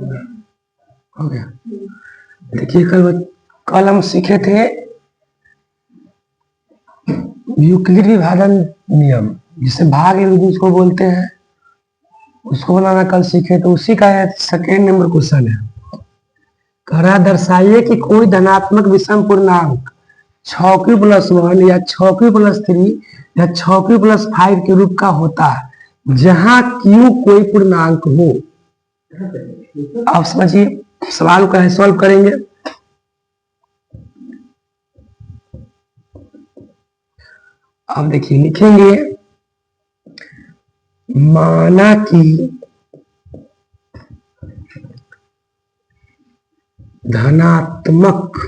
हो गया। देखिए कल हम सीखे थे यूक्लिड विभाजन नियम, जिसे भाग एक दूसरे को बोलते हैं, उसको बनाना कल सीखे। तो उसी का सेकेंड नंबर क्वेश्चन है। कह रहा दर्शाइए कि कोई धनात्मक विषम पूर्णांक 6q+1 या 6q+3 या 6q+5 के रूप का होता है जहां q कोई पूर्णांक हो। आप समझिए सवाल को कैसे सॉल्व करेंगे। अब देखिए लिखेंगे, माना कि धनात्मक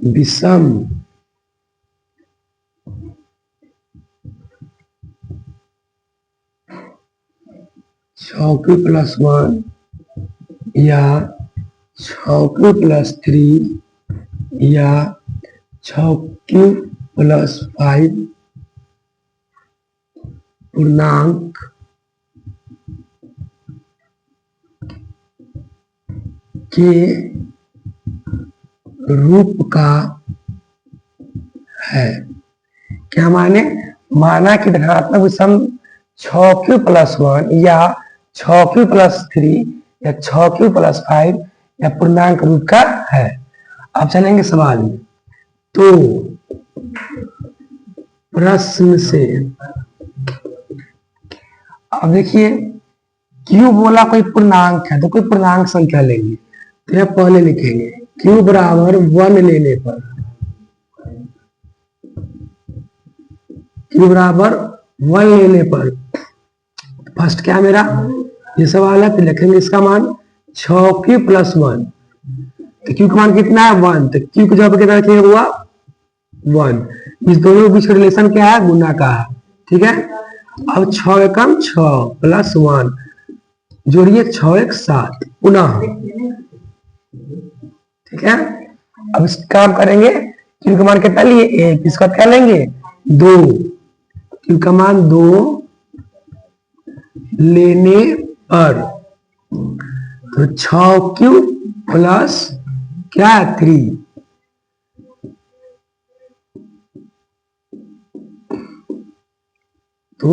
विषम (6q+1 या 6q+3 या 6q+5) पूर्णांक के रूप का है। क्या माना कि धनात्मक विषम 6q+1 या 6q+3 या 6q+5 या पूर्णांक रूप का है। अब चलेंगे सवाल में। तो प्रश्न से अब देखिए q बोला कोई पूर्णांक है, तो कोई पूर्णांक संख्या लेंगे। तो यह पहले लिखेंगे q बराबर 1 लेने पर, q बराबर 1 लेने पर फर्स्ट क्या मेरा ये सवाल है, तो लिखेंगे इसका मान 6q+1। तो q का मान कितना है 1, तो q की जगह कितना रखिएगा हुआ 1। इस दोनों के बीच का रिलेशन क्या है, गुना का है। ठीक है। अब 6 एकम 6 +1 जोड़िए 6 एक 7 पुनः। ठीक है। अब इस काम करेंगे, q का मान कितना लिए 1, इसका क्या लेंगे 2, q का मान 2 लेने पर तो 6q प्लस क्या 3, तो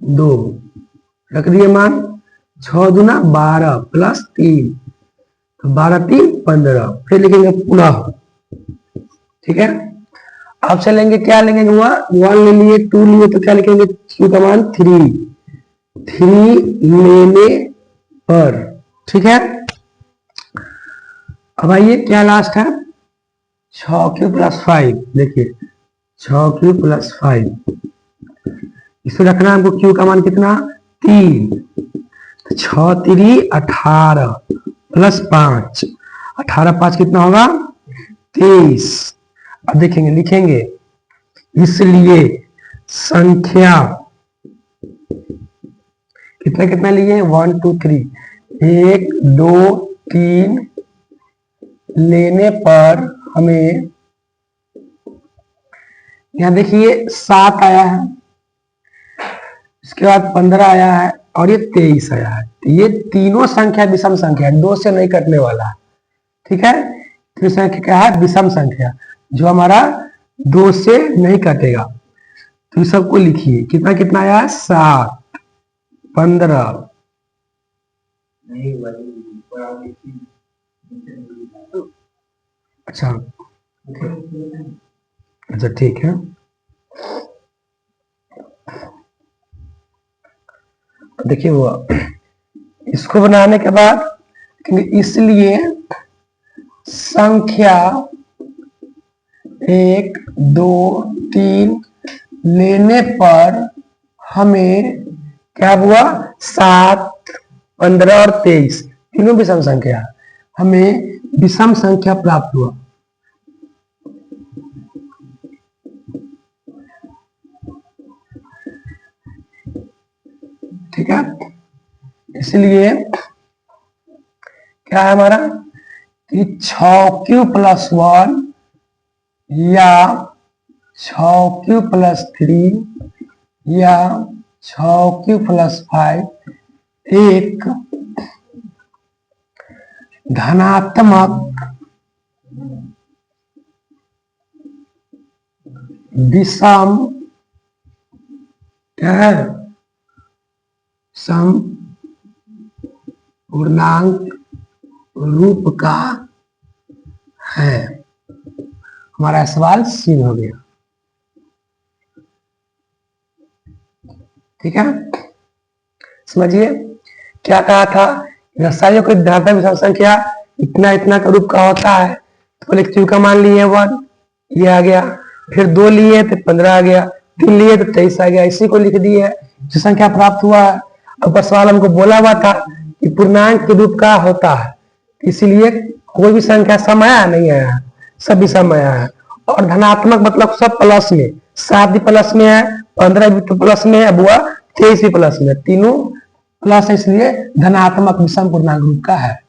2 रख दिए मान। 6 दूना 12 प्लस 3, तो 12 3 15। फिर लिखेंगे पुनः। ठीक है। अब चलेंगे क्या लेंगे हुआ 1 ले लिए 2 लिए, तो क्या लिखेंगे q का मान 3 लेने पर। ठीक है। अब आइए क्या लास्ट है 6q+5। देखिए 6q+5 इसमें रखना हमको q का मान कितना 3, 6 3 18 प्लस 5, 18 5 कितना होगा 23। अब देखेंगे लिखेंगे इसलिए संख्या कितना कितना लिए 1 2 3 1 2 3 लेने पर हमें यहां देखिए 7 आया है, इसके बाद 15 आया है और ये 23 आया है। तो ये तीनों संख्या विषम संख्या है, 2 से नहीं कटने वाला है। ठीक है। तो संख्या क्या है विषम संख्या, जो हमारा 2 से नहीं कटेगा। तो सबको लिखिए कितना कितना आया है 7 15। अच्छा अच्छा ठीक है। देखिए वो इसको बनाने के बाद इसलिए संख्या 1 2 3 लेने पर हमें क्या हुआ 7 15 और 23 तीनों विषम संख्या, हमें विषम संख्या प्राप्त हुआ। ठीक है। इसलिए क्या है हमारा कि 6q+1 या 6q+3 या 6q+5 एक धनात्मक विषम क्या है सम पूर्णांक रूप का है। हमारा सवाल सीन हो गया। ठीक है, समझिए क्या कहा था, रसायनों की धनात्मक विषम संख्या इतना इतना का रूप का होता है। तो पहले q का मान लिए 1, ये आ गया, फिर 2 लिए तो 15 आ गया, 3 लिए तो 23 आ गया, इसी को लिख दिए जो संख्या प्राप्त हुआ है। अब सवाल हमको बोला हुआ था कि पूर्णांक के रूप का होता है, इसीलिए कोई भी संख्या सम आया नहीं आया, सब भी सम आया है। और धनात्मक मतलब सब प्लस में, 7 भी प्लस में है, 15 भी तो प्लस में है, बुआ 23 भी प्लस में, तीनों प्लस है, इसलिए धनात्मक विषम पूर्णांक रूप का है।